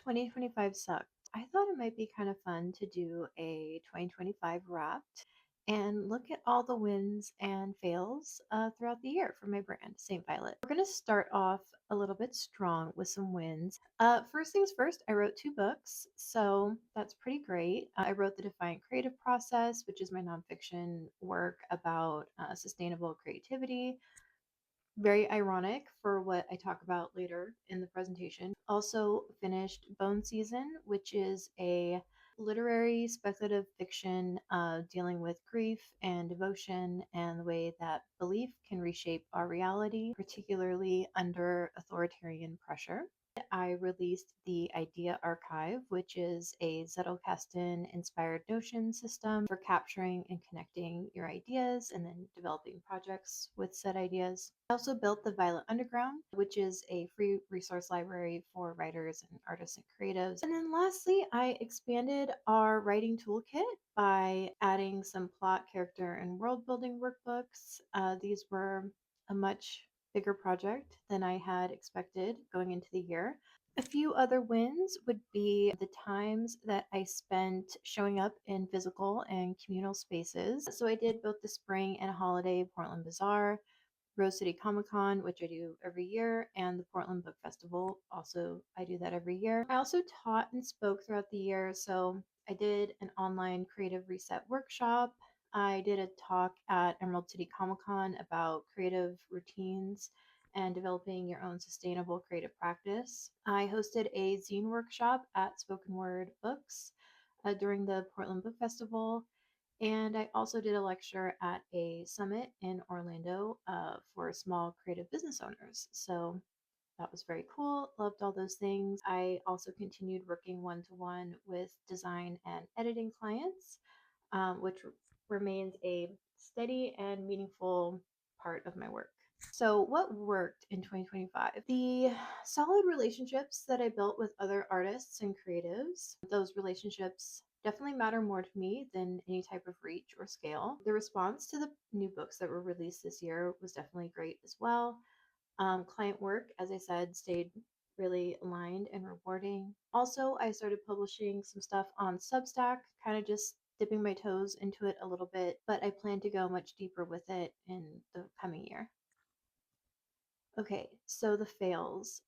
2025 sucked, I thought it might be kind of fun to do a 2025 wrapped and look at all the wins and fails throughout the year for my brand, St. Violet. We're going to start off a little bit strong with some wins. First things first, I wrote two books, so that's pretty great. I wrote The Defiant Creative Process, which is my nonfiction work about sustainable creativity. Very ironic for what I talk about later in the presentation. Also finished Bone Season, which is a literary speculative fiction dealing with grief and devotion and the way that belief can reshape our reality, particularly under authoritarian pressure. I released the Idea Archive, which is a Zettelkasten inspired Notion system for capturing and connecting your ideas and then developing projects with said ideas. I also built the Violet Underground, which is a free resource library for writers and artists and creatives. And then lastly, I expanded our writing toolkit by adding some plot, character, and world building workbooks. These were a much bigger project than I had expected going into the year. A few other wins would be the times that I spent showing up in physical and communal spaces. So I did both the spring and holiday Portland Bazaar, Rose City Comic Con, which I do every year, and the Portland Book Festival. Also, I do that every year. I also taught and spoke throughout the year. So I did an online creative reset workshop. I did a talk at Emerald City Comic Con about creative routines and developing your own sustainable creative practice. I hosted a zine workshop at Spoken Word Books during the Portland Book Festival. And I also did a lecture at a summit in Orlando for small creative business owners. So that was very cool. Loved all those things. I also continued working one to one with design and editing clients, which remains a steady and meaningful part of my work. So, what worked in 2025? The solid relationships that I built with other artists and creatives. Those relationships definitely matter more to me than any type of reach or scale. The response to the new books that were released this year was definitely great as well. Client work, as I said, stayed really aligned and rewarding. Also, I started publishing some stuff on Substack, kind of just dipping my toes into it a little bit, but I plan to go much deeper with it in the coming year. Okay, so the fails.